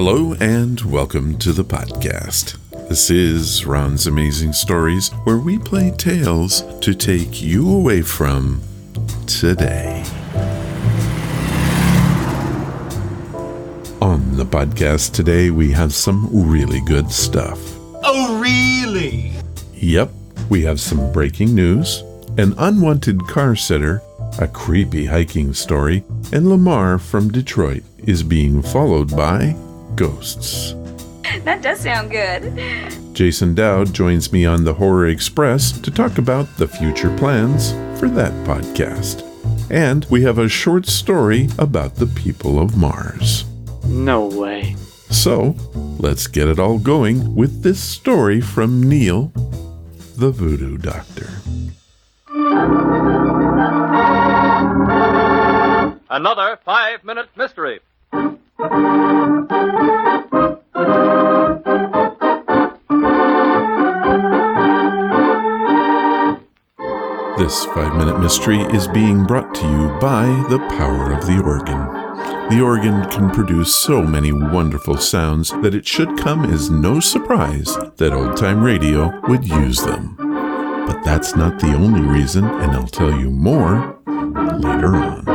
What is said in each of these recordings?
Hello and welcome to the podcast. This is Ron's Amazing Stories, where we play tales to take you away from today. On the podcast today, we have some really good stuff. Oh, really? Yep, we have some breaking news, an unwanted car sitter, a creepy hiking story, and Lamar from Detroit is being followed by ghosts. That does sound good. Jason Dowd joins me on the Horror Express to talk about the future plans for that podcast. And we have a short story about the people of Mars. No way. So, let's get it all going with this story from Neil, the Voodoo Doctor. Another 5-minute mystery. This 5-minute mystery is being brought to you by the power of the organ. The organ can produce so many wonderful sounds that it should come as no surprise that old-time radio would use them. But that's not the only reason, and I'll tell you more later on.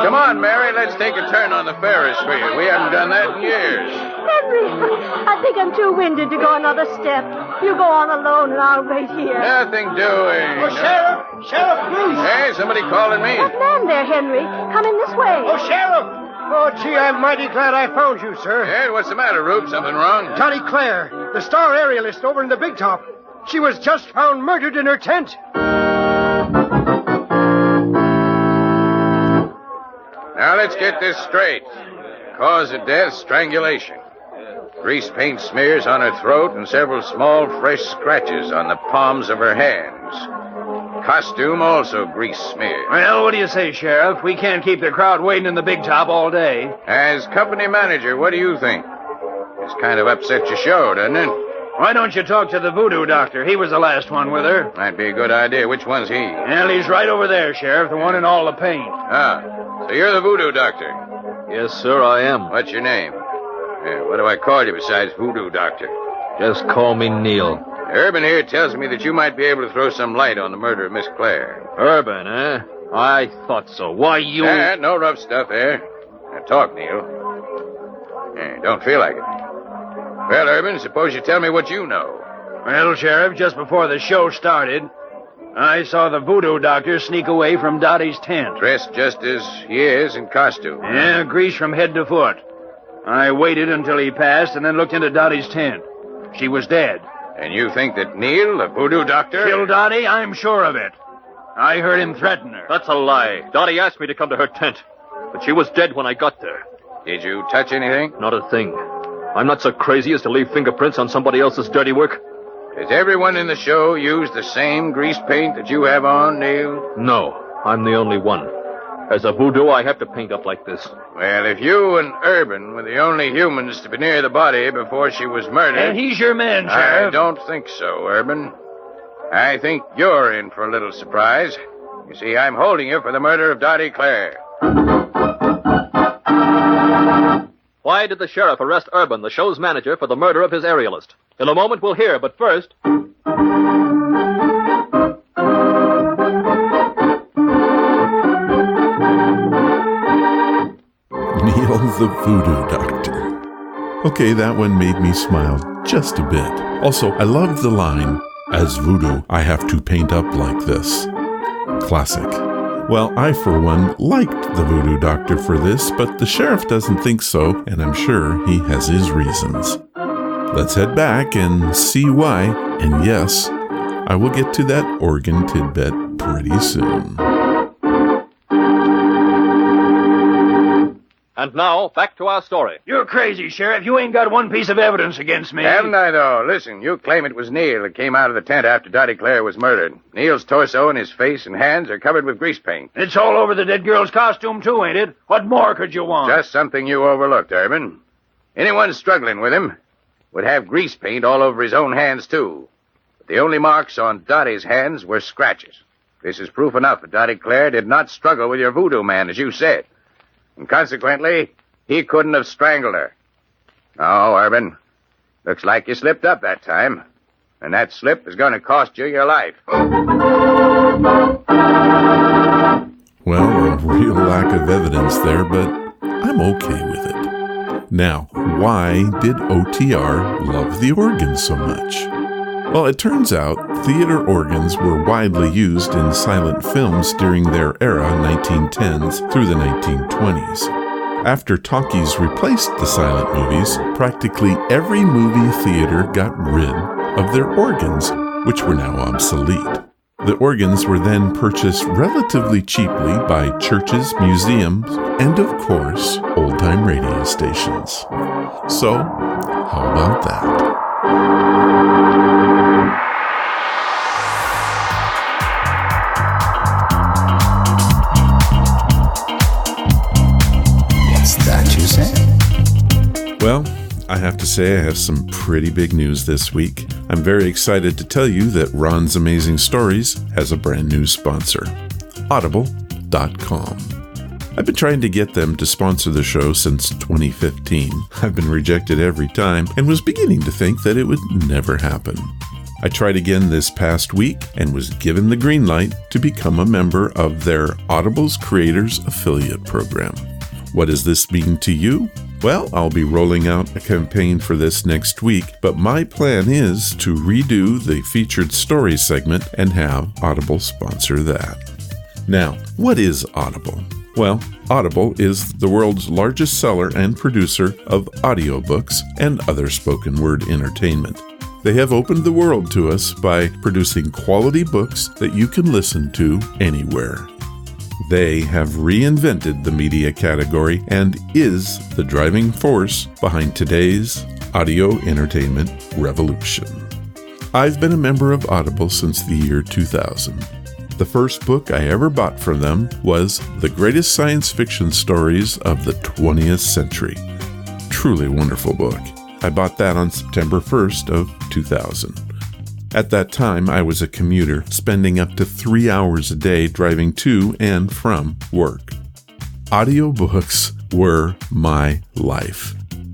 Come on, Mary, let's take a turn on the Ferris wheel. We haven't done that in years. Henry, I think I'm too winded to go another step. You go on alone and I'll wait here. Nothing doing. Oh, Sheriff Bruce. Hey, somebody calling me. That man there, Henry. Come in this way. Oh, Sheriff. Oh, gee, I'm mighty glad I found you, sir. Hey, what's the matter, Rube? Something wrong? Dottie Claire, the star aerialist over in the Big Top. She was just found murdered in her tent. Now, let's get this straight. Cause of death, strangulation. Grease paint smears on her throat and several small, fresh scratches on the palms of her hands. Costume also grease smeared. Well, what do you say, Sheriff? We can't keep the crowd waiting in the Big Top all day. As company manager, what do you think? This kind of upset your show, doesn't it? Why don't you talk to the Voodoo Doctor? He was the last one with her. Might be a good idea. Which one's he? Well, he's right over there, Sheriff, the one in all the paint. Ah, so you're the Voodoo Doctor. Yes, sir, I am. What's your name? What do I call you besides Voodoo Doctor? Just call me Neil. Urban here tells me that you might be able to throw some light on the murder of Miss Claire. Urban, eh? I thought so. Why, you... No rough stuff there. Now talk, Neil. Don't feel like it. Well, Urban, suppose you tell me what you know. Well, Sheriff, just before the show started, I saw the Voodoo Doctor sneak away from Dottie's tent. Dressed just as he is in costume. Yeah, grease from head to foot. I waited until he passed and then looked into Dottie's tent. She was dead. And you think that Neil, the Voodoo Doctor... Killed Dottie? I'm sure of it. I heard him threaten her. That's a lie. Dottie asked me to come to her tent, but she was dead when I got there. Did you touch anything? Not a thing. I'm not so crazy as to leave fingerprints on somebody else's dirty work. Does everyone in the show use the same grease paint that you have on, Neil? No, I'm the only one. As a voodoo, I have to paint up like this. Well, if you and Urban were the only humans to be near the body before she was murdered... And he's your man, Sheriff. I don't think so, Urban. I think you're in for a little surprise. You see, I'm holding you for the murder of Dottie Claire. Why did the sheriff arrest Urban, the show's manager, for the murder of his aerialist? In a moment, we'll hear, but first... Neil, the Voodoo Doctor. Okay, that one made me smile just a bit. Also, I love the line, "As voodoo, I have to paint up like this." Classic. Well, I, for one, liked the Voodoo Doctor for this, but the sheriff doesn't think so, and I'm sure he has his reasons. Let's head back and see why, and yes, I will get to that organ tidbit pretty soon. And now, back to our story. You're crazy, Sheriff. You ain't got one piece of evidence against me. Haven't I, though? Listen, you claim it was Neil that came out of the tent after Dottie Claire was murdered. Neil's torso and his face and hands are covered with grease paint. It's all over the dead girl's costume, too, ain't it? What more could you want? Just something you overlooked, Urban. Anyone struggling with him would have grease paint all over his own hands, too. But the only marks on Dottie's hands were scratches. This is proof enough that Dottie Claire did not struggle with your voodoo man, as you said. And consequently, he couldn't have strangled her. No, Urban. Looks like you slipped up that time. And that slip is going to cost you your life. Well, a real lack of evidence there, but I'm okay with it. Now, why did OTR love the organ so much? Well, it turns out theater organs were widely used in silent films during their era, 1910s through the 1920s. After talkies replaced the silent movies, practically every movie theater got rid of their organs, which were now obsolete. The organs were then purchased relatively cheaply by churches, museums, and of course, old-time radio stations. So, how about that? What's that you say? Well, I have to say I have some pretty big news this week. I'm very excited to tell you that Ron's Amazing Stories has a brand new sponsor, Audible.com. I've been trying to get them to sponsor the show since 2015. I've been rejected every time and was beginning to think that it would never happen. I tried again this past week and was given the green light to become a member of their Audible's Creators Affiliate Program. What does this mean to you? Well, I'll be rolling out a campaign for this next week, but my plan is to redo the featured stories segment and have Audible sponsor that. Now, what is Audible? Well, Audible is the world's largest seller and producer of audiobooks and other spoken word entertainment. They have opened the world to us by producing quality books that you can listen to anywhere. They have reinvented the media category and is the driving force behind today's audio entertainment revolution. I've been a member of Audible since the year 2000. The first book I ever bought from them was The Greatest Science Fiction Stories of the 20th Century. Truly wonderful book. I bought that on September 1st of 2000. At that time, I was a commuter, spending up to 3 hours a day driving to and from work. Audiobooks were my life.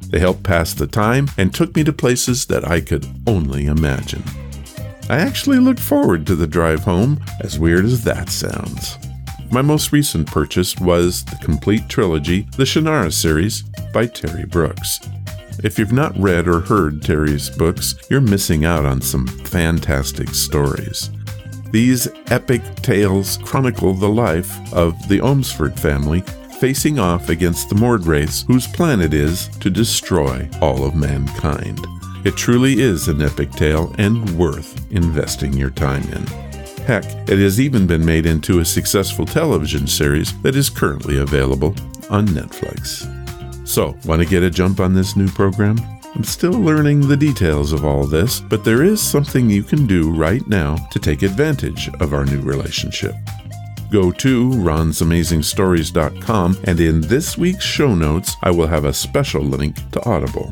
They helped pass the time and took me to places that I could only imagine. I actually looked forward to the drive home, as weird as that sounds. My most recent purchase was the complete trilogy, the Shannara series, by Terry Brooks. If you've not read or heard Terry's books, you're missing out on some fantastic stories. These epic tales chronicle the life of the Olmsford family facing off against the Mord race, whose plan it is to destroy all of mankind. It truly is an epic tale and worth investing your time in. Heck, it has even been made into a successful television series that is currently available on Netflix. So, want to get a jump on this new program? I'm still learning the details of all this, but there is something you can do right now to take advantage of our new relationship. Go to ronsamazingstories.com, and in this week's show notes, I will have a special link to Audible.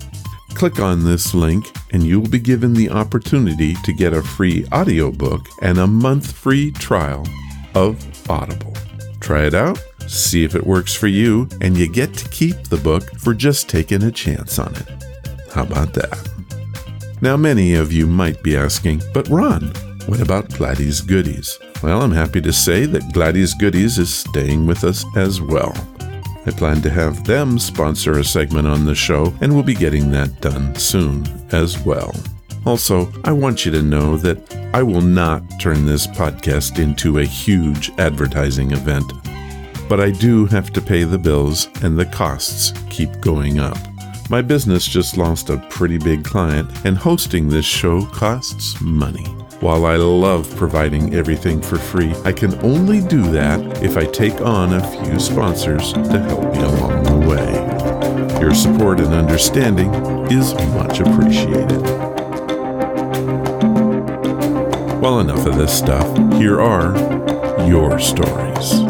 Click on this link, and you'll be given the opportunity to get a free audiobook and a month free trial of Audible. Try it out. See if it works for you, and you get to keep the book for just taking a chance on it. How about that? Now, many of you might be asking, but Ron, what about Gladys Goodies? Well, I'm happy to say that Gladys Goodies is staying with us as well. I plan to have them sponsor a segment on the show, and we'll be getting that done soon as well. Also, I want you to know that I will not turn this podcast into a huge advertising event. But I do have to pay the bills, and the costs keep going up. My business just lost a pretty big client, and hosting this show costs money. While I love providing everything for free, I can only do that if I take on a few sponsors to help me along the way. Your support and understanding is much appreciated. Well, enough of this stuff. Here are your stories.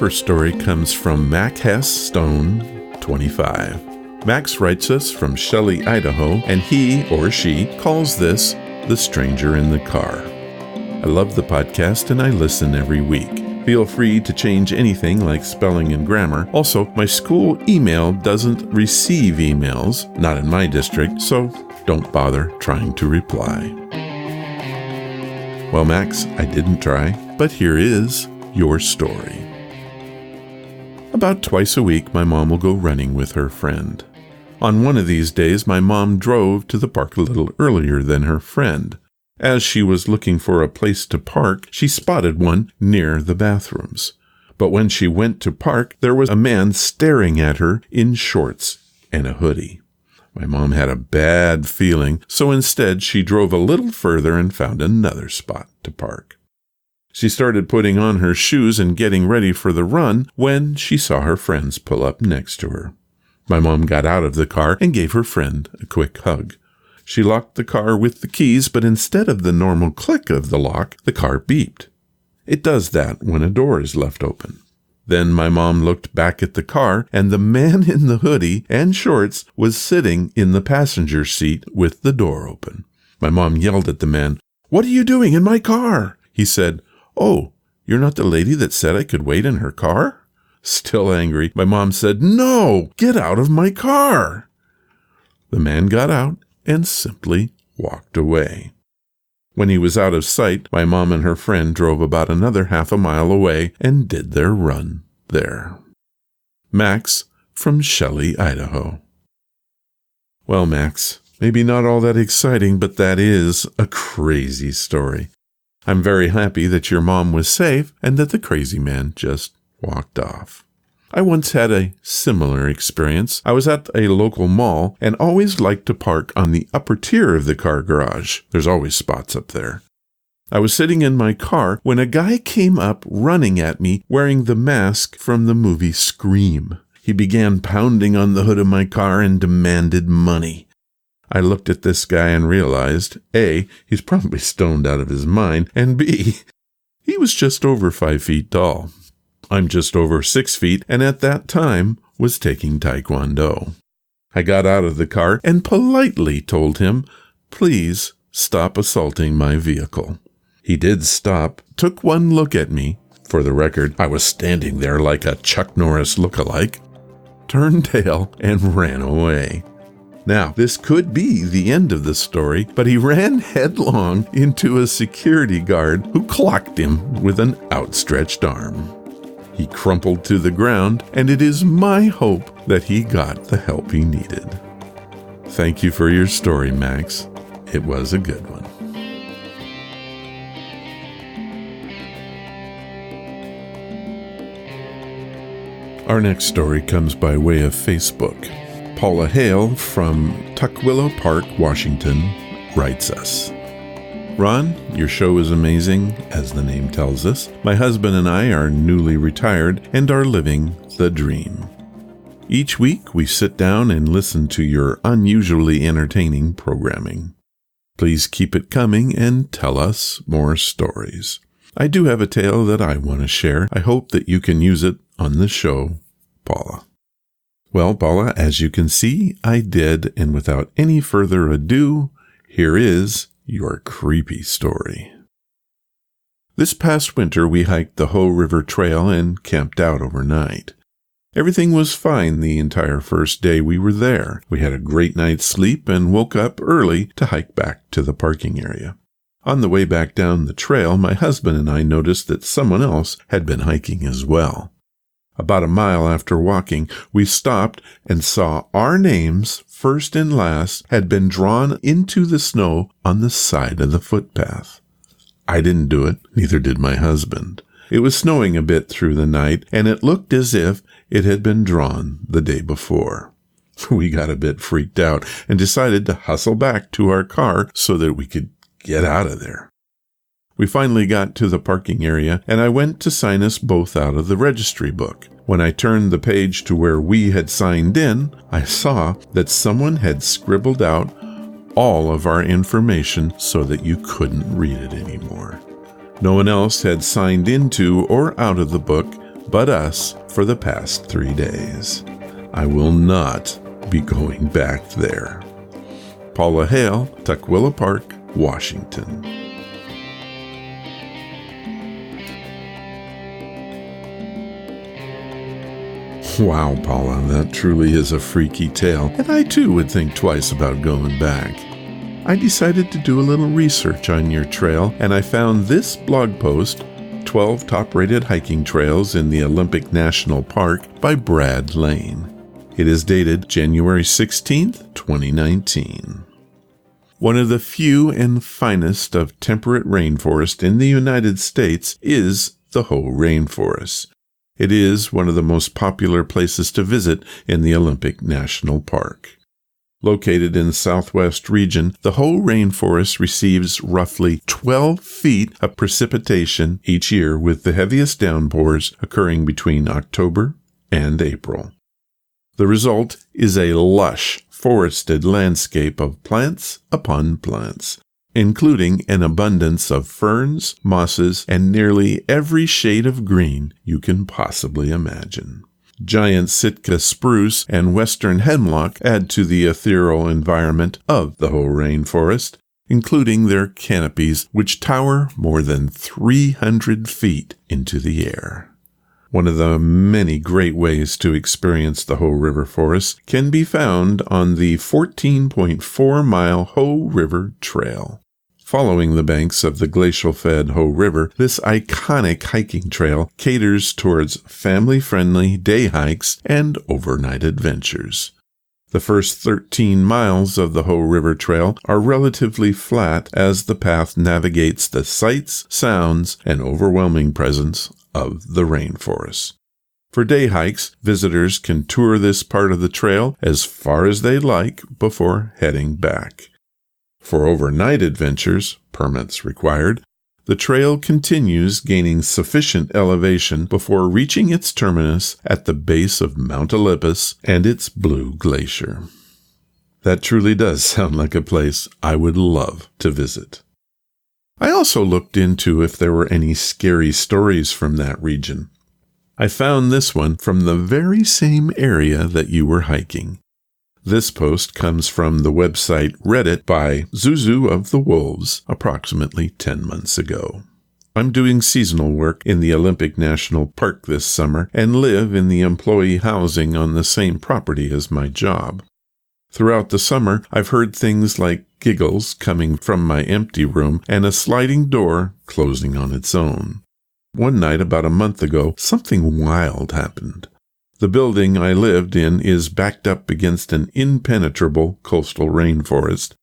first story comes from Mac Hess Stone, 25. Max writes us from Shelley, Idaho, and he or she calls this The Stranger in the Car. I love the podcast and I listen every week. Feel free to change anything like spelling and grammar. Also, my school email doesn't receive emails, not in my district, so don't bother trying to reply. Well, Max, I didn't try, but here is your story. About twice a week, my mom will go running with her friend. On one of these days, my mom drove to the park a little earlier than her friend. As she was looking for a place to park, she spotted one near the bathrooms. But when she went to park, there was a man staring at her in shorts and a hoodie. My mom had a bad feeling, so instead she drove a little further and found another spot to park. She started putting on her shoes and getting ready for the run when she saw her friends pull up next to her. My mom got out of the car and gave her friend a quick hug. She locked the car with the keys, but instead of the normal click of the lock, the car beeped. It does that when a door is left open. Then my mom looked back at the car, and the man in the hoodie and shorts was sitting in the passenger seat with the door open. My mom yelled at the man, "What are you doing in my car?" He said, "Oh, you're not the lady that said I could wait in her car?" Still angry, my mom said, "No, get out of my car." The man got out and simply walked away. When he was out of sight, my mom and her friend drove about another half a mile away and did their run there. Max from Shelley, Idaho. Well, Max, maybe not all that exciting, but that is a crazy story. I'm very happy that your mom was safe and that the crazy man just walked off. I once had a similar experience. I was at a local mall and always liked to park on the upper tier of the car garage. There's always spots up there. I was sitting in my car when a guy came up running at me wearing the mask from the movie Scream. He began pounding on the hood of my car and demanded money. I looked at this guy and realized, A, he's probably stoned out of his mind, and B, he was just over 5 feet tall. I'm just over 6 feet, and at that time was taking Taekwondo. I got out of the car and politely told him, "Please stop assaulting my vehicle." He did stop, took one look at me. For the record, I was standing there like a Chuck Norris look-alike, turned tail, and ran away. Now, this could be the end of the story, but he ran headlong into a security guard who clocked him with an outstretched arm. He crumpled to the ground, and it is my hope that he got the help he needed. Thank you for your story, Max. It was a good one. Our next story comes by way of Facebook. Paula Hale from Tukwila Park, Washington, writes us. Ron, your show is amazing, as the name tells us. My husband and I are newly retired and are living the dream. Each week, we sit down and listen to your unusually entertaining programming. Please keep it coming and tell us more stories. I do have a tale that I want to share. I hope that you can use it on the show, Paula. Well, Paula, as you can see, I did, and without any further ado, here is your creepy story. This past winter, we hiked the Hoh River Trail and camped out overnight. Everything was fine the entire first day we were there. We had a great night's sleep and woke up early to hike back to the parking area. On the way back down the trail, my husband and I noticed that someone else had been hiking as well. About a mile after walking, we stopped and saw our names, first and last, had been drawn into the snow on the side of the footpath. I didn't do it, neither did my husband. It was snowing a bit through the night, and it looked as if it had been drawn the day before. We got a bit freaked out and decided to hustle back to our car so that we could get out of there. We finally got to the parking area, and I went to sign us both out of the registry book. When I turned the page to where we had signed in, I saw that someone had scribbled out all of our information so that you couldn't read it anymore. No one else had signed into or out of the book but us for the past 3 days. I will not be going back there. Paula Hale, Tukwila Park, Washington. Wow, Paula, that truly is a freaky tale, and I too would think twice about going back. I decided to do a little research on your trail, and I found this blog post, 12 Top-Rated Hiking Trails in the Olympic National Park by Brad Lane. It is dated January 16th, 2019. One of the few and finest of temperate rainforest in the United States is the Hoh Rainforest. It is one of the most popular places to visit in the Olympic National Park. Located in the southwest region, the Hoh Rainforest receives roughly 12 feet of precipitation each year, with the heaviest downpours occurring between October and April. The result is a lush, forested landscape of plants upon plants, including an abundance of ferns, mosses, and nearly every shade of green you can possibly imagine. Giant Sitka spruce and western hemlock add to the ethereal environment of the Hoh Rainforest, including their canopies, which tower more than 300 feet into the air. One of the many great ways to experience the Hoh River Forest can be found on the 14.4-mile Hoh River Trail. Following the banks of the glacial-fed Hoh River, this iconic hiking trail caters towards family-friendly day hikes and overnight adventures. The first 13 miles of the Hoh River Trail are relatively flat as the path navigates the sights, sounds, and overwhelming presence of the rainforest. For day hikes, visitors can tour this part of the trail as far as they like before heading back. For overnight adventures, permits required, the trail continues gaining sufficient elevation before reaching its terminus at the base of Mount Olympus and its Blue Glacier. That truly does sound like a place I would love to visit. I also looked into if there were any scary stories from that region. I found this one from the very same area that you were hiking. This post comes from the website Reddit by Zuzu of the Wolves approximately 10 months ago. I'm doing seasonal work in the Olympic National Park this summer and live in the employee housing on the same property as my job. Throughout the summer, I've heard things like giggles coming from my empty room and a sliding door closing on its own. One night about a month ago, something wild happened. The building I lived in is backed up against an impenetrable coastal rainforest,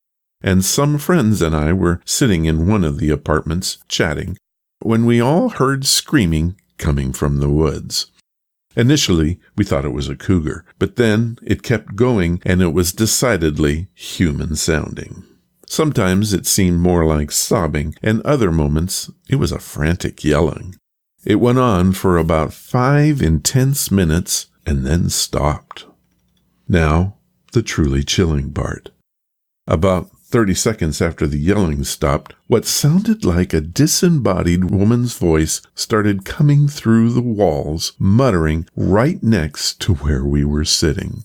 and some friends and I were sitting in one of the apartments chatting when we all heard screaming coming from the woods. Initially, we thought it was a cougar, but then it kept going and it was decidedly human-sounding. Sometimes it seemed more like sobbing, and other moments it was a frantic yelling. It went on for about 5 intense minutes and then stopped. Now, the truly chilling part. About 30 seconds after the yelling stopped, what sounded like a disembodied woman's voice started coming through the walls, muttering right next to where we were sitting.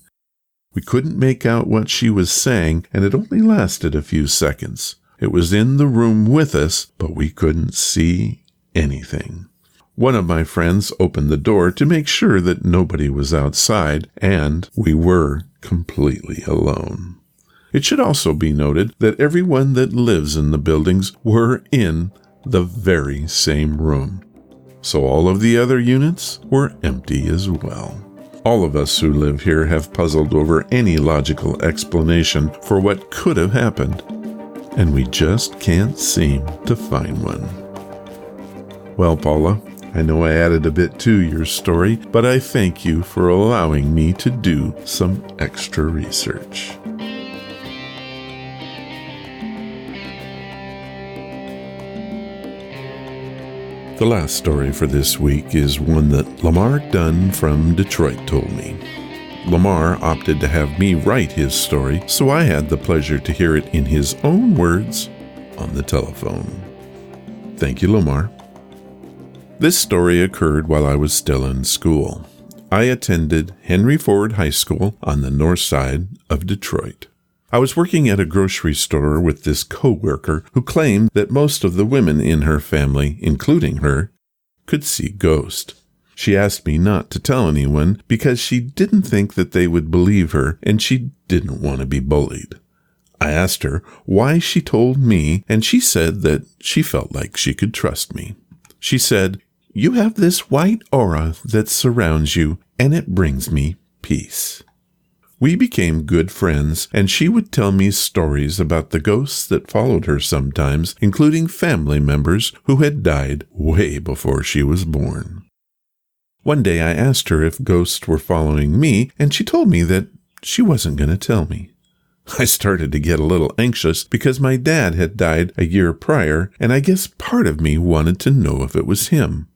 We couldn't make out what she was saying, and it only lasted a few seconds. It was in the room with us, but we couldn't see anything. One of my friends opened the door to make sure that nobody was outside, and we were completely alone. It should also be noted that everyone that lives in the buildings were in the very same room. So all of the other units were empty as well. All of us who live here have puzzled over any logical explanation for what could have happened, and we just can't seem to find one. Well, Paula, I know I added a bit to your story, but I thank you for allowing me to do some extra research. The last story for this week is one that Lamar Dunn from Detroit told me. Lamar opted to have me write his story, so I had the pleasure to hear it in his own words on the telephone. Thank you, Lamar. This story occurred while I was still in school. I attended Henry Ford High School on the north side of Detroit. I was working at a grocery store with this coworker who claimed that most of the women in her family, including her, could see ghosts. She asked me not to tell anyone because she didn't think that they would believe her and she didn't want to be bullied. I asked her why she told me, and she said that she felt like she could trust me. She said, "You have this white aura that surrounds you, and it brings me peace." We became good friends, and she would tell me stories about the ghosts that followed her sometimes, including family members who had died way before she was born. One day I asked her if ghosts were following me, and she told me that she wasn't going to tell me. I started to get a little anxious because my dad had died a year prior, and I guess part of me wanted to know if it was him.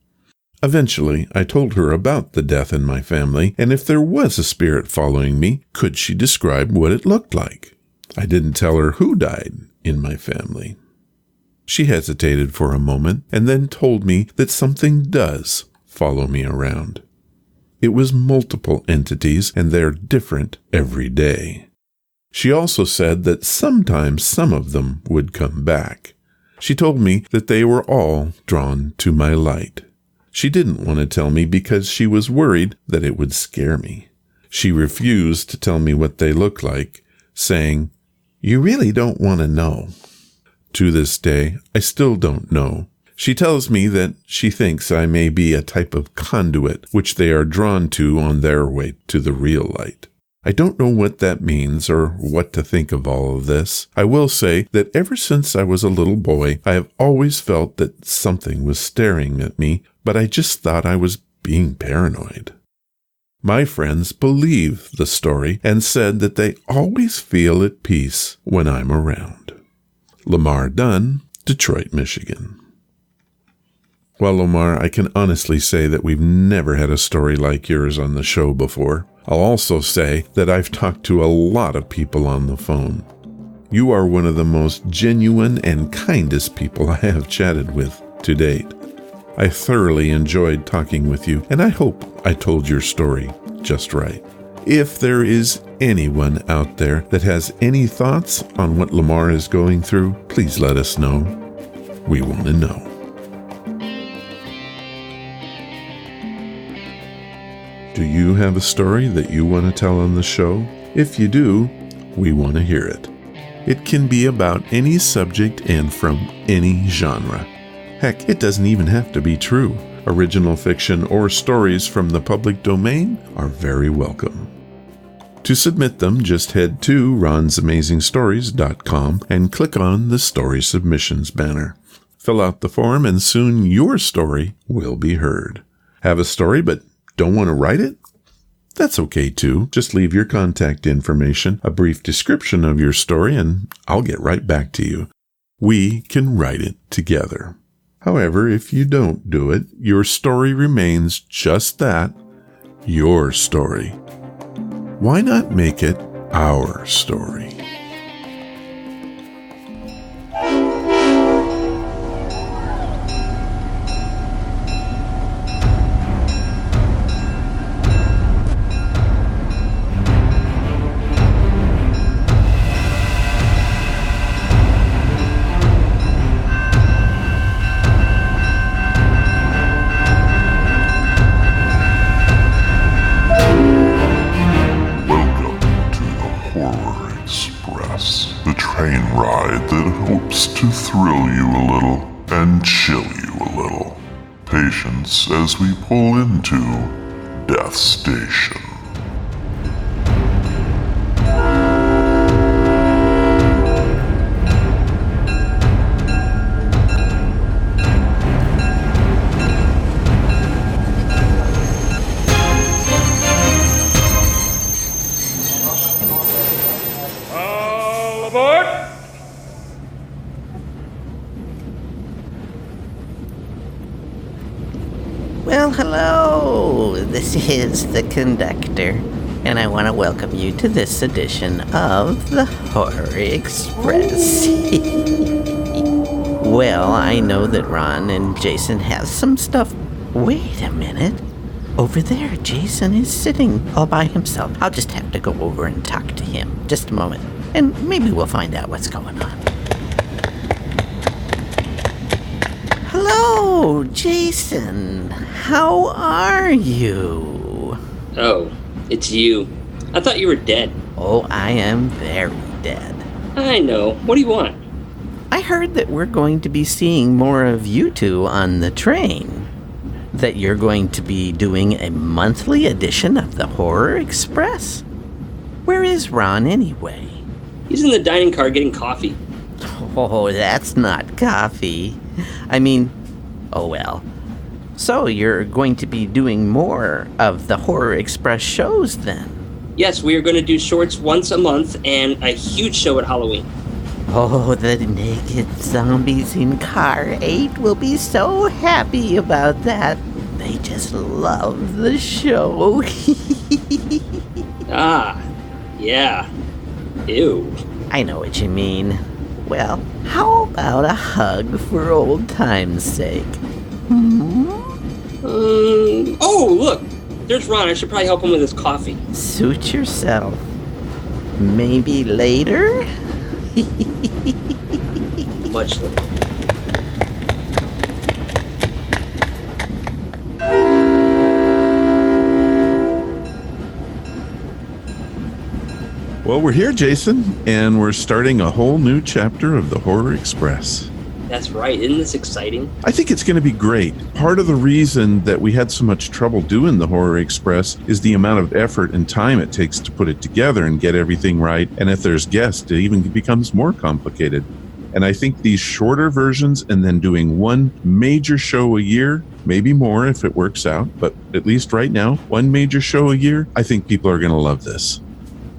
Eventually, I told her about the death in my family, and if there was a spirit following me, could she describe what it looked like? I didn't tell her who died in my family. She hesitated for a moment, and then told me that something does follow me around. It was multiple entities, and they're different every day. She also said that sometimes some of them would come back. She told me that they were all drawn to my light. She didn't want to tell me because she was worried that it would scare me. She refused to tell me what they looked like, saying, "You really don't want to know." To this day, I still don't know. She tells me that she thinks I may be a type of conduit which they are drawn to on their way to the real light. I don't know what that means or what to think of all of this. I will say that ever since I was a little boy, I have always felt that something was staring at me, but I just thought I was being paranoid. My friends believe the story and said that they always feel at peace when I'm around. Lamar Dunn, Detroit, Michigan. Well, Lamar, I can honestly say that we've never had a story like yours on the show before. I'll also say that I've talked to a lot of people on the phone. You are one of the most genuine and kindest people I have chatted with to date. I thoroughly enjoyed talking with you, and I hope I told your story just right. If there is anyone out there that has any thoughts on what Lamar is going through, please let us know. We want to know. Do you have a story that you want to tell on the show? If you do, we want to hear it. It can be about any subject and from any genre. Heck, it doesn't even have to be true. Original fiction or stories from the public domain are very welcome. To submit them, just head to ronsamazingstories.com and click on the Story Submissions banner. Fill out the form and soon your story will be heard. Have a story but don't want to write it? That's okay too. Just leave your contact information, a brief description of your story, and I'll get right back to you. We can write it together. However, if you don't do it, your story remains just that, your story. Why not make it our story? Train ride that hopes to thrill you a little and chill you a little. Patience as we pull into Death Station. Well, hello! This is the conductor, and I want to welcome you to this edition of the Horror Express. Well, I know that Ron and Jason have some stuff Wait a minute. Over there, Jason is sitting all by himself. I'll just have to go over and talk to him. Just a moment. And maybe we'll find out what's going on. Hello, Jason. How are you? Oh, it's you. I thought you were dead. Oh, I am very dead. I know. What do you want? I heard that we're going to be seeing more of you two on the train. That you're going to be doing a monthly edition of the Horror Express? Where is Ron anyway? He's in the dining car getting coffee. Oh, that's not coffee. I mean, oh well. So you're going to be doing more of the Horror Express shows then? Yes, we are going to do shorts once a month and a huge show at Halloween. Oh, the naked zombies in Car 8 will be so happy about that. They just love the show. Ah, yeah. Ew. I know what you mean. Well, how about a hug for old time's sake? Oh, look. There's Ron. I should probably help him with his coffee. Suit yourself. Maybe later? Much later. Well, we're here, Jason, and we're starting a whole new chapter of the Horror Express. That's right. Isn't this exciting? I think it's going to be great. Part of the reason that we had so much trouble doing the Horror Express is the amount of effort and time it takes to put it together and get everything right. And if there's guests, it even becomes more complicated. And I think these shorter versions and then doing one major show a year, maybe more if it works out, but at least right now, one major show a year, I think people are going to love this.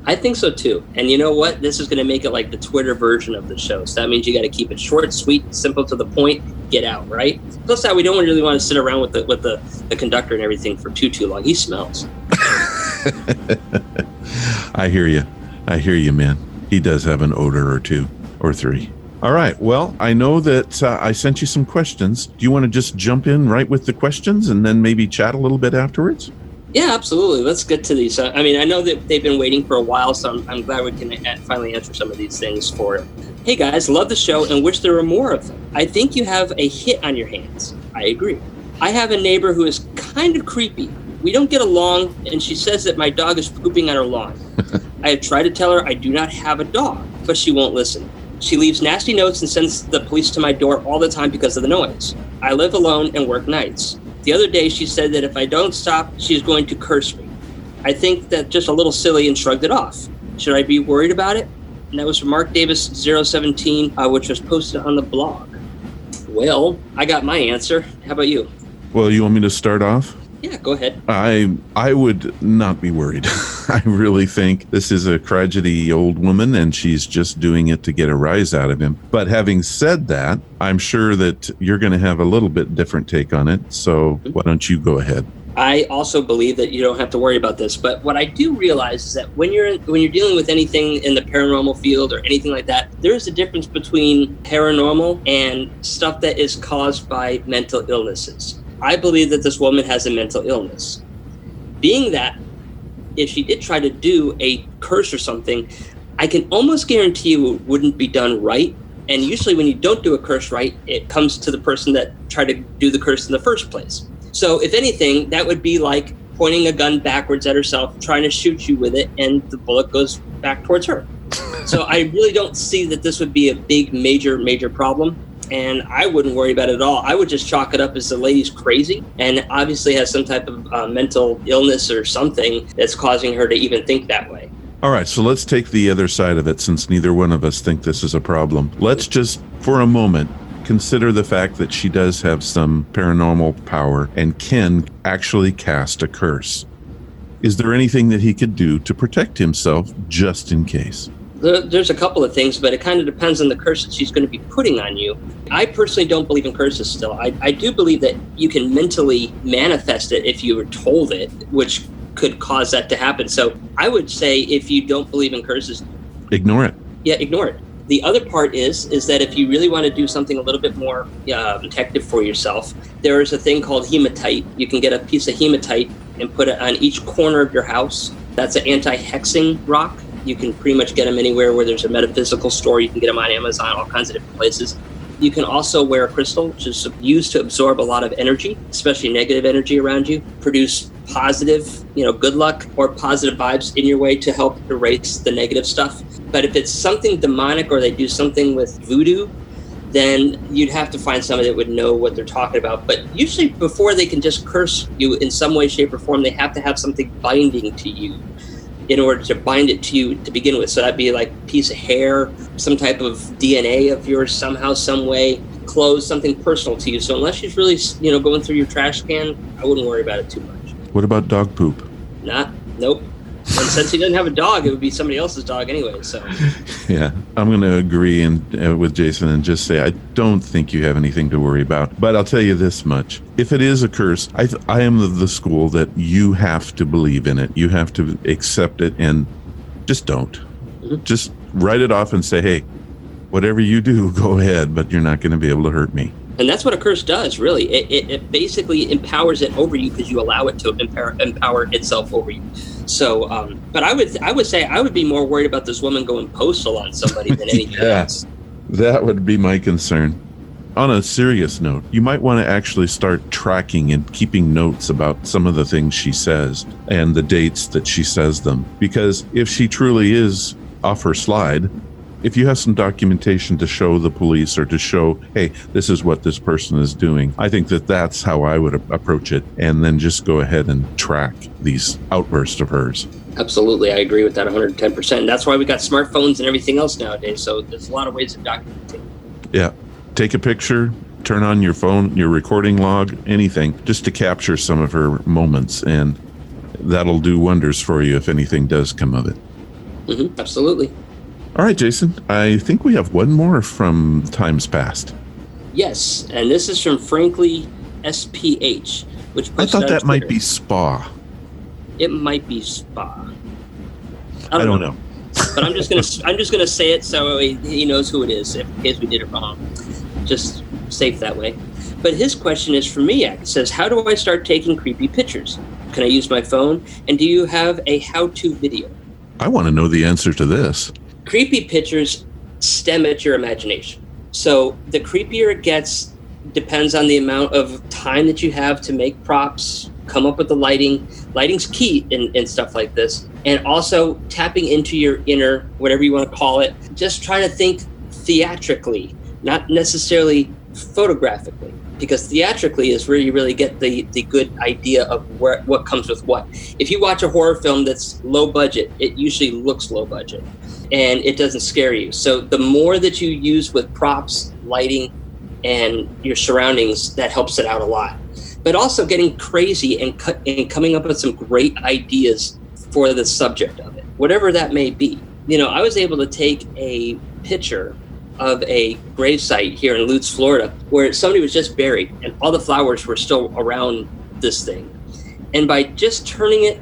I think so too. And you know what? This is going to make it like the Twitter version of the show. So that means you got to keep it short, sweet, simple, to the point, get out, right? Plus that we don't really want to sit around with the conductor and everything for too long. He smells. I hear you, man. He does have an odor or two or three. All right. Well, I know that I sent you some questions. Do you want to just jump in right with the questions and then maybe chat a little bit afterwards? Yeah, absolutely. Let's get to these. I mean, I know that they've been waiting for a while, so I'm glad we can finally answer some of these things for it. Hey, guys, love the show and wish there were more of them. I think you have a hit on your hands. I agree. I have a neighbor who is kind of creepy. We don't get along, and she says that my dog is pooping on her lawn. I have tried to tell her I do not have a dog, but she won't listen. She leaves nasty notes and sends the police to my door all the time because of the noise. I live alone and work nights. The other day, she said that if I don't stop, she's going to curse me. I think that just a little silly and shrugged it off. Should I be worried about it? And that was from Mark Davis 017, which was posted on the blog. Well, I got my answer. How about you? Well, you want me to start off? Yeah, go ahead. I would not be worried. I really think this is a crotchety old woman and she's just doing it to get a rise out of him. But having said that, I'm sure that you're going to have a little bit different take on it. So why don't you go ahead? I also believe that you don't have to worry about this. But what I do realize is that when you're dealing with anything in the paranormal field or anything like that, there is a difference between paranormal and stuff that is caused by mental illnesses. I believe that this woman has a mental illness. Being that, if she did try to do a curse or something, I can almost guarantee you it wouldn't be done right. And usually when you don't do a curse right, it comes to the person that tried to do the curse in the first place. So if anything, that would be like pointing a gun backwards at herself, trying to shoot you with it, and the bullet goes back towards her. So I really don't see that this would be a big, major problem. And I wouldn't worry about it at all. I would just chalk it up as the lady's crazy and obviously has some type of mental illness or something that's causing her to even think that way. All right, so let's take the other side of it since neither one of us think this is a problem. Let's just, for a moment, consider the fact that she does have some paranormal power and can actually cast a curse. Is there anything that he could do to protect himself just in case? There's a couple of things, but it kind of depends on the curse that she's going to be putting on you. I personally don't believe in curses still. I do believe that you can mentally manifest it if you were told it, which could cause that to happen. So I would say if you don't believe in curses, ignore it. Yeah, ignore it. The other part is that if you really want to do something a little bit more protective for yourself, there is a thing called hematite. You can get a piece of hematite and put it on each corner of your house. That's an anti-hexing rock. You can pretty much get them anywhere where there's a metaphysical store. You can get them on Amazon, all kinds of different places. You can also wear a crystal, which is used to absorb a lot of energy, especially negative energy around you, produce positive, good luck or positive vibes in your way to help erase the negative stuff. But if it's something demonic or they do something with voodoo, then you'd have to find somebody that would know what they're talking about. But usually before they can just curse you in some way, shape, or form, they have to have something binding to you in order to bind it to you to begin with. So that'd be like a piece of hair, some type of DNA of yours somehow, some way, clothes, something personal to you. So unless she's really, going through your trash can, I wouldn't worry about it too much. What about dog poop? Nope. And since he doesn't have a dog, it would be somebody else's dog anyway, so. Yeah, I'm going to agree with Jason and just say I don't think you have anything to worry about. But I'll tell you this much. If it is a curse, I am of the school that you have to believe in it. You have to accept it and just don't. Mm-hmm. Just write it off and say, hey, whatever you do, go ahead, but you're not going to be able to hurt me. And that's what a curse does, really. It basically empowers it over you because you allow it to empower itself over you. So, but I would say I would be more worried about this woman going postal on somebody than anything else. That would be my concern. On a serious note, you might want to actually start tracking and keeping notes about some of the things she says and the dates that she says them. Because if she truly is off her slide, if you have some documentation to show the police or to show, hey, this is what this person is doing, I think that's how I would approach it, and then just go ahead and track these outbursts of hers. Absolutely. I agree with that 110%. And that's why we got smartphones and everything else nowadays. So there's a lot of ways of documenting. Yeah. Take a picture, turn on your phone, your recording log, anything, just to capture some of her moments, and that'll do wonders for you if anything does come of it. Mm-hmm. Absolutely. All right, Jason, I think we have one more from Times Past. Yes, and this is from Frankly SPH, which I thought that might be Spa. It might be Spa. I don't know. But I'm just gonna say it so he knows who it is in case we did it wrong. Just safe that way. But his question is for me. It says, how do I start taking creepy pictures? Can I use my phone? And do you have a how-to video? I want to know the answer to this. Creepy pictures stem at your imagination. So the creepier it gets depends on the amount of time that you have to make props, come up with the lighting. Lighting's key in stuff like this. And also tapping into your inner, whatever you want to call it, just trying to think theatrically, not necessarily photographically. Because theatrically is where you really get the good idea of what comes with what. If you watch a horror film that's low budget, it usually looks low budget. And it doesn't scare you. So the more that you use with props, lighting, and your surroundings, that helps it out a lot. But also getting crazy and coming up with some great ideas for the subject of it, whatever that may be. I was able to take a picture of a gravesite here in Lutz, Florida, where somebody was just buried and all the flowers were still around this thing. And by just turning it,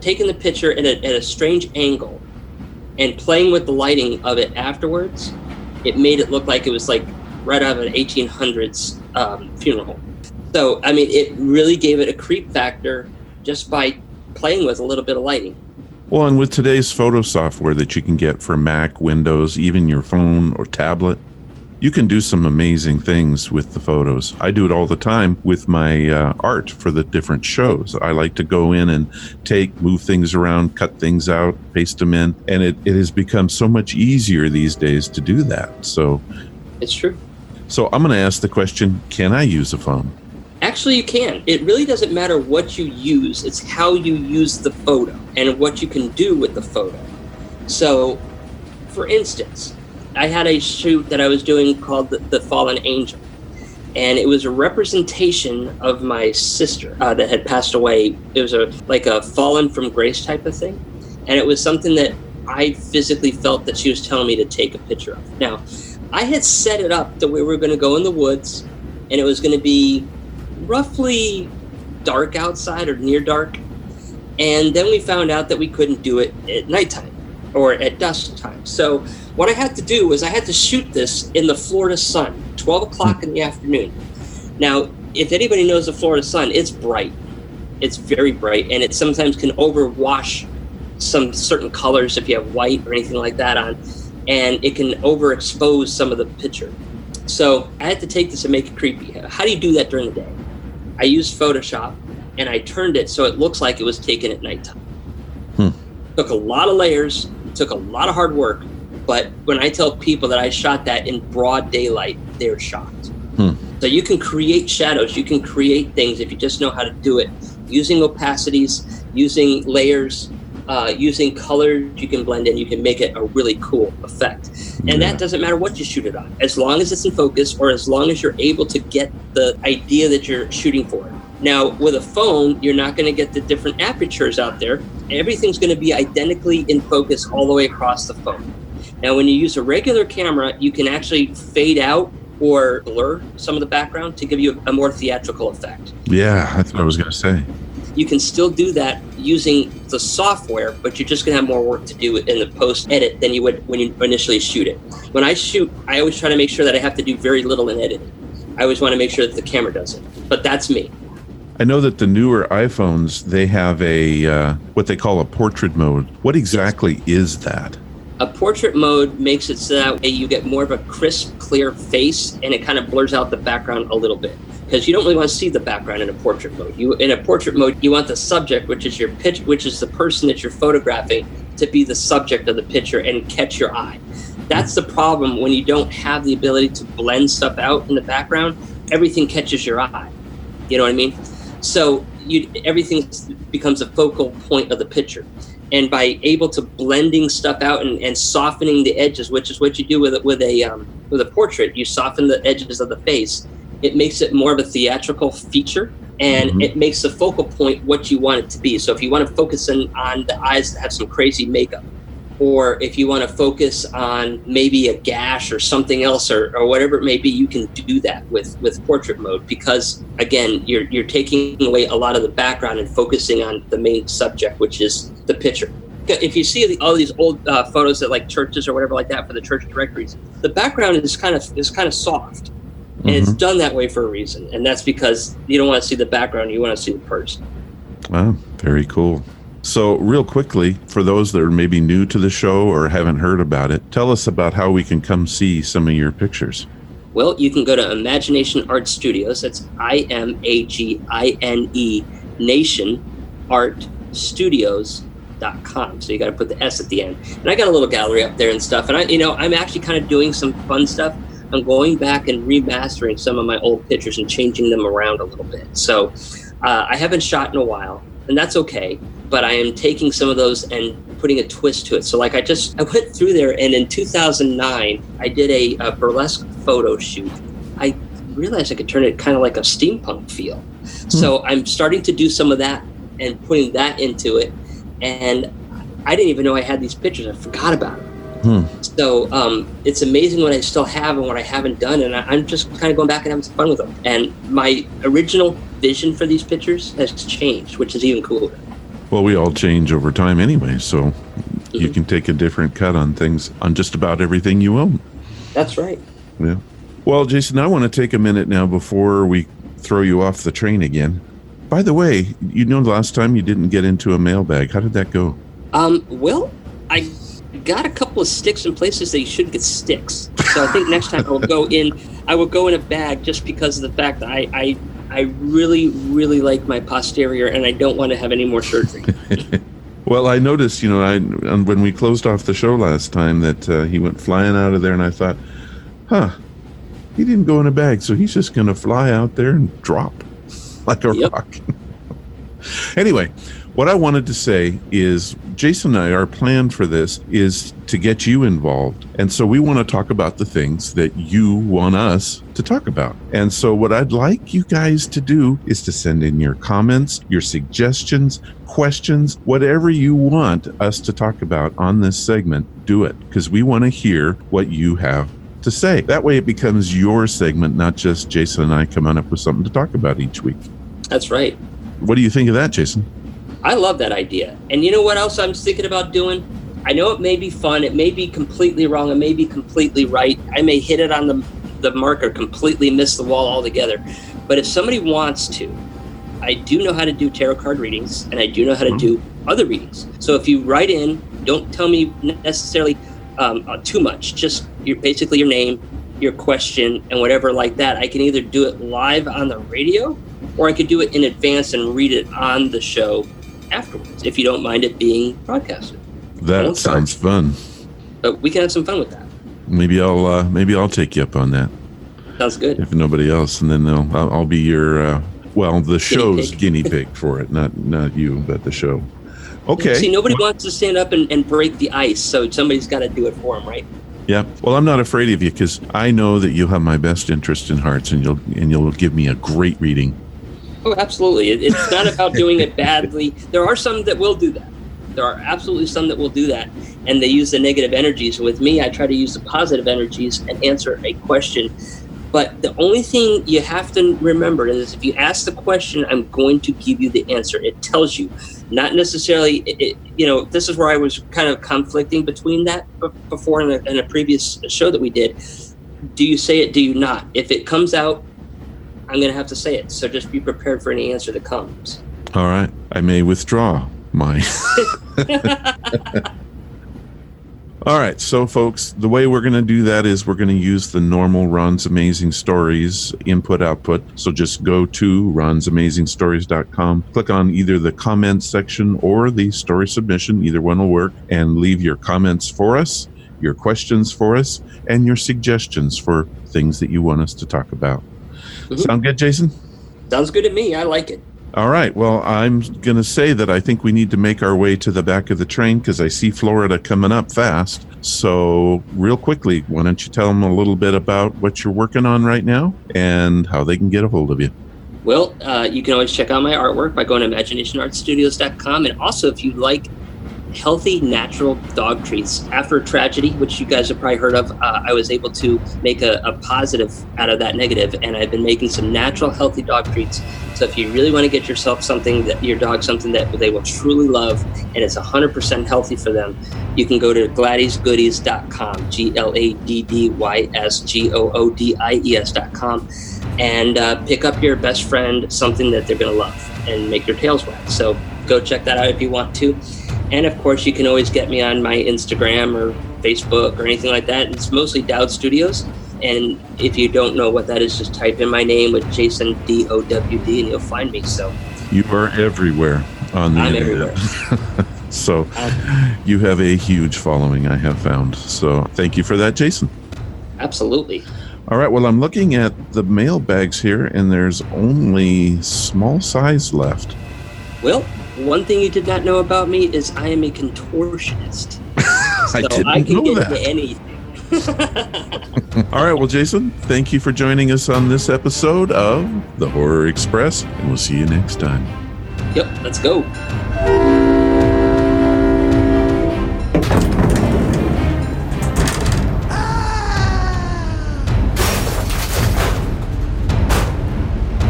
taking the picture at a strange angle, and playing with the lighting of it afterwards, it made it look like it was like right out of an 1800s funeral home. So, it really gave it a creep factor just by playing with a little bit of lighting. Well, and with today's photo software that you can get for Mac, Windows, even your phone or tablet, you can do some amazing things with the photos. I do it all the time with my art for the different shows. I like to go in and move things around, cut things out, paste them in, and it has become so much easier these days to do that. So it's true. So I'm going to ask the question, can I use a phone? Actually, you can. It really doesn't matter what you use. It's how you use the photo and what you can do with the photo. So, for instance, I had a shoot that I was doing called The Fallen Angel. And it was a representation of my sister that had passed away. It was like a fallen from grace type of thing. And it was something that I physically felt that she was telling me to take a picture of. Now, I had set it up that we were going to go in the woods, and it was going to be roughly dark outside or near dark. And then we found out that we couldn't do it at nighttime or at dusk time. So what I had to do was I had to shoot this in the Florida sun, 12 o'clock in the afternoon. Now, if anybody knows the Florida sun, it's bright. It's very bright, and it sometimes can overwash some certain colors if you have white or anything like that on, and it can overexpose some of the picture. So I had to take this and make it creepy. How do you do that during the day? I used Photoshop, and I turned it so it looks like it was taken at nighttime. Took a lot of layers, took a lot of hard work, but when I tell people that I shot that in broad daylight, they're shocked. So you can create shadows, you can create things if you just know how to do it. Using opacities, using layers, using colors you can blend in, you can make it a really cool effect. And that doesn't matter what you shoot it on, as long as it's in focus or as long as you're able to get the idea that you're shooting for. Now, with a phone, you're not going to get the different apertures out there. Everything's going to be identically in focus all the way across the phone. Now, when you use a regular camera, you can actually fade out or blur some of the background to give you a more theatrical effect. Yeah, that's what I was going to say. You can still do that using the software, but you're just going to have more work to do in the post-edit than you would when you initially shoot it. When I shoot, I always try to make sure that I have to do very little in editing. I always want to make sure that the camera does it, but that's me. I know that the newer iPhones, they have a what they call a portrait mode. What exactly is that? A portrait mode makes it so that way you get more of a crisp, clear face, and it kind of blurs out the background a little bit. Because you don't really want to see the background in a portrait mode. In a portrait mode, you want the subject, which is your pitch, which is the person that you're photographing, to be the subject of the picture and catch your eye. That's the problem when you don't have the ability to blend stuff out in the background. Everything catches your eye. You know what I mean? So everything becomes a focal point of the picture. And by able to blending stuff out and softening the edges, which is what you do with a portrait, you soften the edges of the face. It makes it more of a theatrical feature, and it makes the focal point what you want it to be. So if you want to focus on the eyes that have some crazy makeup, or if you want to focus on maybe a gash or something else or whatever it may be, you can do that with portrait mode, because again, you're taking away a lot of the background and focusing on the main subject, which is the picture. If you see all these old photos at like churches or whatever like that for the church directories, the background is kind of soft. And it's done that way for a reason. And that's because you don't want to see the background, you want to see the person. Wow, very cool. So real quickly, for those that are maybe new to the show or haven't heard about it, tell us about how we can come see some of your pictures. Well, you can go to Imagination Art Studios. That's IMAGINE Nation Art Studios.com. So you got to put the S at the end. And I got a little gallery up there and stuff. And I'm actually kind of doing some fun stuff. I'm going back and remastering some of my old pictures and changing them around a little bit. So I haven't shot in a while, and that's okay. But I am taking some of those and putting a twist to it. So like I went through there, and in 2009, I did a burlesque photo shoot. I realized I could turn it kind of like a steampunk feel. So I'm starting to do some of that and putting that into it. And I didn't even know I had these pictures. I forgot about it. So it's amazing what I still have and what I haven't done, and I'm just kind of going back and having some fun with them. And my original vision for these pictures has changed, which is even cooler. Well, we all change over time anyway, so you can take a different cut on things, on just about everything you own. That's right. Yeah. Well, Jason, I want to take a minute now before we throw you off the train again. By the way, last time you didn't get into a mailbag. How did that go? Well, I got a couple of sticks in places that you shouldn't get sticks. So I think next time I will go in a bag, just because of the fact that I really, really like my posterior, and I don't want to have any more surgery. Well, I noticed, when we closed off the show last time, that he went flying out of there, and I thought, he didn't go in a bag, so he's just going to fly out there and drop like a rock. Anyway, what I wanted to say is, Jason and I, our plan for this is to get you involved. And so we want to talk about the things that you want us to talk about. And so what I'd like you guys to do is to send in your comments, your suggestions, questions, whatever you want us to talk about on this segment, do it, because we want to hear what you have to say. That way it becomes your segment, not just Jason and I coming up with something to talk about each week. That's right. What do you think of that, Jason? I love that idea. And you know what else I'm thinking about doing? I know it may be fun, it may be completely wrong, it may be completely right. I may hit it on the mark or completely miss the wall altogether. But if somebody wants to, I do know how to do tarot card readings, and I do know how to do other readings. So if you write in, don't tell me necessarily too much, just basically your name, your question, and whatever like that. I can either do it live on the radio, or I could do it in advance and read it on the show afterwards, if you don't mind it being broadcasted. That sounds fun. But we can have some fun with that. Maybe I'll take you up on that. Sounds good. If nobody else, and then I'll be your the show's guinea pig for it, not you, but the show. Okay. See, nobody wants to stand up and break the ice, so somebody's got to do it for them, right? Yeah. Well, I'm not afraid of you because I know that you'll have my best interest in hearts, and you'll give me a great reading. Oh, absolutely. It's not about doing it badly. There are some that will do that. There are absolutely some that will do that, and they use the negative energies. With me, I try to use the positive energies and answer a question. But the only thing you have to remember is if you ask the question, I'm going to give you the answer. It tells you, not necessarily, this is where I was kind of conflicting between that before in a previous show that we did. Do you say it? Do you not? If it comes out, I'm going to have to say it. So just be prepared for any answer that comes. All right. I may withdraw my... All right, so folks, the way we're going to do that is we're going to use the normal Ron's Amazing Stories input-output. So just go to ronsamazingstories.com, click on either the comments section or the story submission, either one will work, and leave your comments for us, your questions for us, and your suggestions for things that you want us to talk about. Mm-hmm. Sound good, Jason? Sounds good to me. I like it. All right. Well, I'm going to say that I think we need to make our way to the back of the train because I see Florida coming up fast. So real quickly, why don't you tell them a little bit about what you're working on right now and how they can get a hold of you? Well, you can always check out my artwork by going to imaginationartstudios.com. And also, if you'd like healthy, natural dog treats. After a tragedy, which you guys have probably heard of, I was able to make a positive out of that negative, and I've been making some natural, healthy dog treats. So if you really want to get yourself your dog something that they will truly love, and it's 100% healthy for them, you can go to GladysGoodies.com, GladysGoodies.com, and pick up your best friend something that they're going to love and make their tails wag. So go check that out if you want to. And of course, you can always get me on my Instagram or Facebook or anything like that. It's mostly Dowd Studios. And if you don't know what that is, just type in my name with Jason DOWD and you'll find me. So you are everywhere on the internet. Everywhere. So you have a huge following, I have found. So thank you for that, Jason. Absolutely. All right. Well, I'm looking at the mail bags here, and there's only small size left. Well, one thing you did not know about me is I am a contortionist. I can get into anything. All right. Well, Jason, thank you for joining us on this episode of The Horror Express, and we'll see you next time. Yep. Let's go.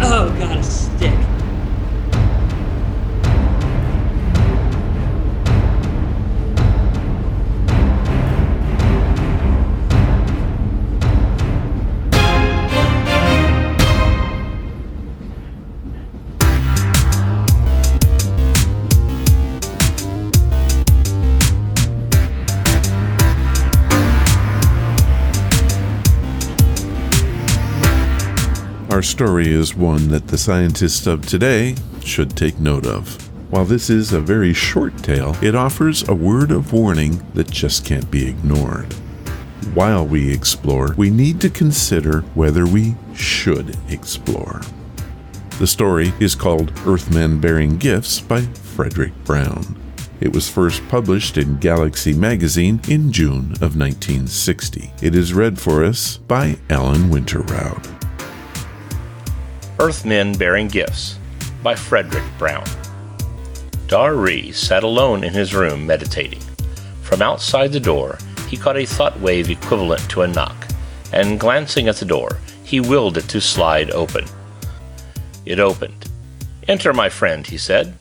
Oh, God, a stick. Our story is one that the scientists of today should take note of. While this is a very short tale, it offers a word of warning that just can't be ignored. While we explore, we need to consider whether we should explore. The story is called Earthmen Bearing Gifts by Fredric Brown. It was first published in Galaxy magazine in June of 1960. It is read for us by Alan Winterroud. Earthmen Bearing Gifts by Fredric Brown. Dari sat alone in his room meditating. From outside the door, he caught a thought wave equivalent to a knock, and glancing at the door, he willed it to slide open. It opened. "Enter, my friend," he said.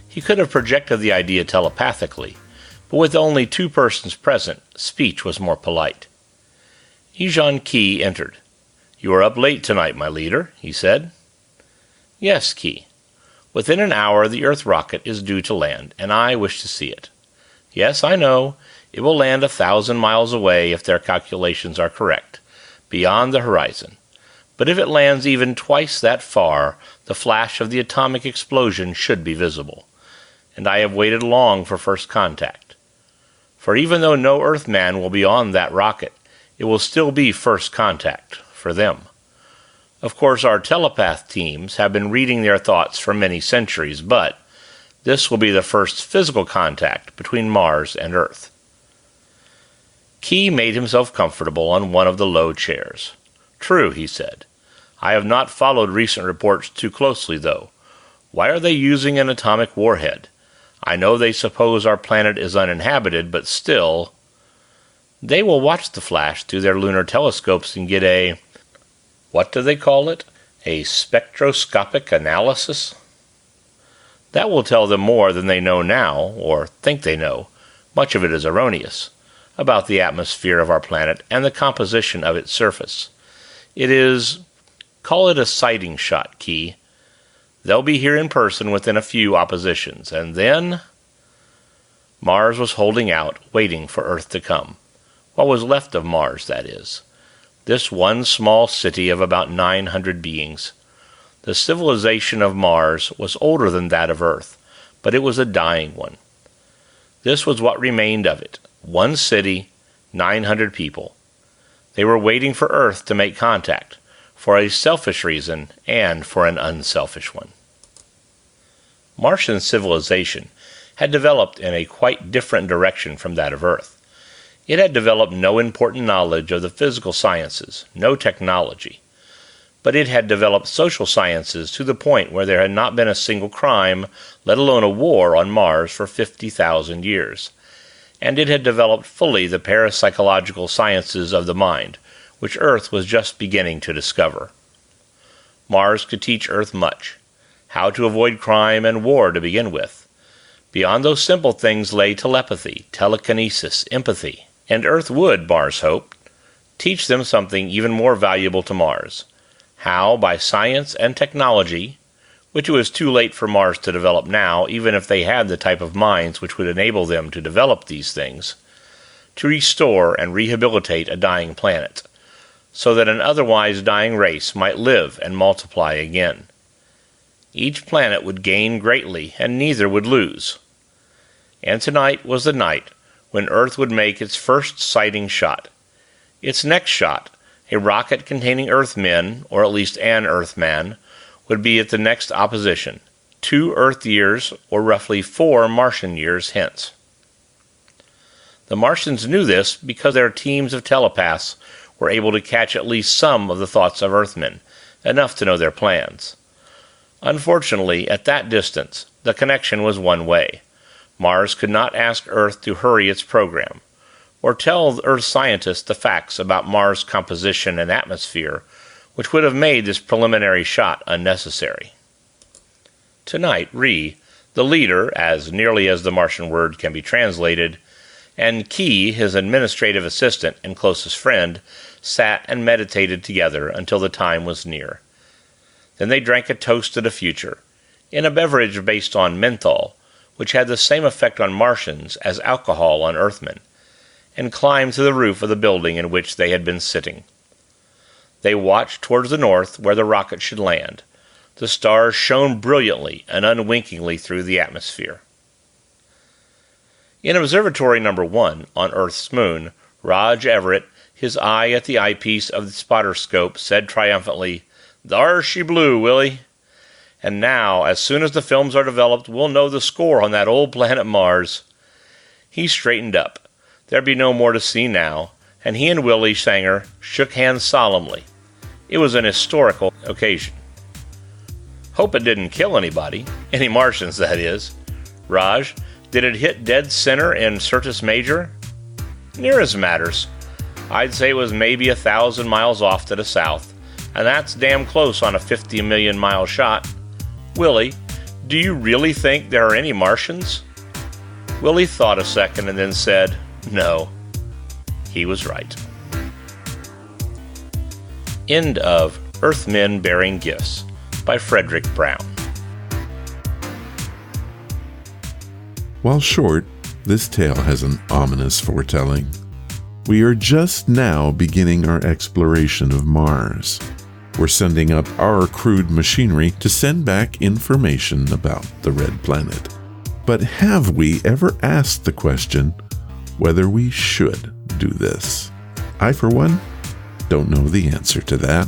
He could have projected the idea telepathically, but with only 2 persons present, speech was more polite. Ejon Key entered. "You are up late tonight, my leader," he said. "Yes, Key. Within an hour the Earth rocket is due to land, and I wish to see it. Yes, I know, it will land 1,000 miles away if their calculations are correct, beyond the horizon. But if it lands even twice that far, the flash of the atomic explosion should be visible. And I have waited long for first contact. For even though no Earthman will be on that rocket, it will still be first contact for them. Of course, our telepath teams have been reading their thoughts for many centuries, but this will be the first physical contact between Mars and Earth." Key made himself comfortable on one of the low chairs. "True," he said. "I have not followed recent reports too closely, though. Why are they using an atomic warhead? I know they suppose our planet is uninhabited, but still—" "They will watch the flash through their lunar telescopes and get what do they call it? A spectroscopic analysis? That will tell them more than they know now, or think they know. Much of it is erroneous, about the atmosphere of our planet and the composition of its surface. It is, call it a sighting shot, Key. They'll be here in person within a few oppositions, and then—" Mars was holding out, waiting for Earth to come. What was left of Mars, that is. This one small city of about 900 beings. The civilization of Mars was older than that of Earth, but it was a dying one. This was what remained of it. One city, 900 people. They were waiting for Earth to make contact, for a selfish reason and for an unselfish one. Martian civilization had developed in a quite different direction from that of Earth. It had developed no important knowledge of the physical sciences, no technology. But it had developed social sciences to the point where there had not been a single crime, let alone a war, on Mars for 50,000 years. And it had developed fully the parapsychological sciences of the mind, which Earth was just beginning to discover. Mars could teach Earth much. How to avoid crime and war to begin with. Beyond those simple things lay telepathy, telekinesis, empathy. And Earth would, Mars hoped, teach them something even more valuable to Mars. How, by science and technology, which it was too late for Mars to develop now, even if they had the type of minds which would enable them to develop these things, to restore and rehabilitate a dying planet, so that an otherwise dying race might live and multiply again. Each planet would gain greatly, and neither would lose. And tonight was the night when Earth would make its first sighting shot. Its next shot, a rocket containing Earthmen, or at least an Earthman, would be at the next opposition, 2 Earth years, or roughly 4 Martian years hence. The Martians knew this because their teams of telepaths were able to catch at least some of the thoughts of Earthmen, enough to know their plans. Unfortunately, at that distance, the connection was one way. Mars could not ask Earth to hurry its program, or tell Earth scientists the facts about Mars' composition and atmosphere, which would have made this preliminary shot unnecessary. Tonight, Ree, the leader, as nearly as the Martian word can be translated, and Key, his administrative assistant and closest friend, sat and meditated together until the time was near. Then they drank a toast to the future, in a beverage based on menthol, which had the same effect on Martians as alcohol on Earthmen, and climbed to the roof of the building in which they had been sitting. They watched towards the north where the rocket should land. The stars shone brilliantly and unwinkingly through the atmosphere. In Observatory No. 1, on Earth's moon, Raj Everett, his eye at the eyepiece of the spotter scope, said triumphantly, "Thar she blew, Willie. And now, as soon as the films are developed, we'll know the score on that old planet Mars." He straightened up. There'd be no more to see now, and he and Willie Sanger shook hands solemnly. It was an historical occasion. "Hope it didn't kill anybody. Any Martians, that is. Raj, did it hit dead center in Syrtis Major?" "Near as matters. I'd say it was maybe 1,000 miles off to the south, and that's damn close on a 50-million-mile shot. Willie, do you really think there are any Martians?" Willie thought a second and then said, no, he was right. End of Earthmen Bearing Gifts by Fredric Brown. While short, this tale has an ominous foretelling. We are just now beginning our exploration of Mars. We're sending up our crude machinery to send back information about the red planet. But have we ever asked the question whether we should do this? I, for one, don't know the answer to that.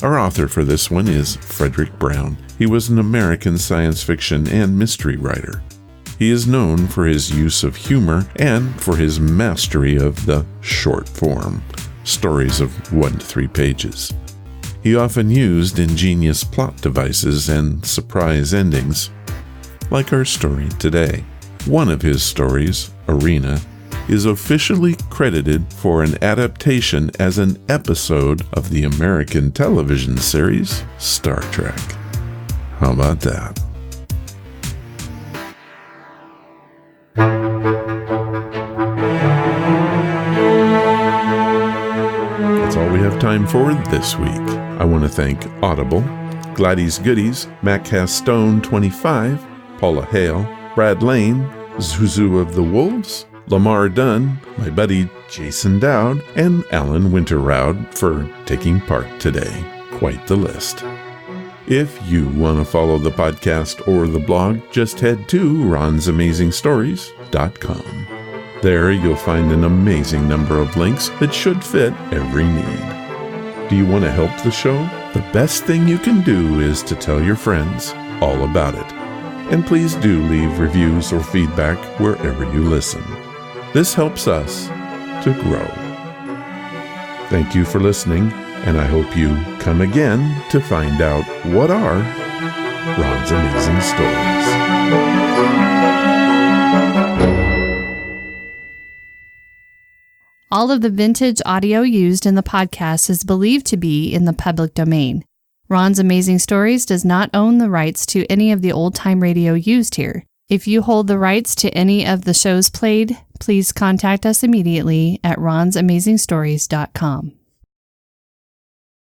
Our author for this one is Fredric Brown. He was an American science fiction and mystery writer. He is known for his use of humor and for his mastery of the short form, stories of 1 to 3 pages. He often used ingenious plot devices and surprise endings, like our story today. One of his stories, Arena, is officially credited for an adaptation as an episode of the American television series Star Trek. How about that? That's all we have time for this week. I want to thank Audible, Gladys Goodies, MacCastone 25, Paula Hale, Brad Lane, Zuzu of the Wolves, Lamar Dunn, my buddy Jason Dowd, and Alan Winterroud for taking part today. Quite the list. If you want to follow the podcast or the blog, just head to ronsamazingstories.com. There you'll find an amazing number of links that should fit every need. Do you want to help the show? The best thing you can do is to tell your friends all about it. And please do leave reviews or feedback wherever you listen. This helps us to grow. Thank you for listening, and I hope you come again to find out what are Ron's Amazing Stories. All of the vintage audio used in the podcast is believed to be in the public domain. Ron's Amazing Stories does not own the rights to any of the old-time radio used here. If you hold the rights to any of the shows played, please contact us immediately at ronsamazingstories.com.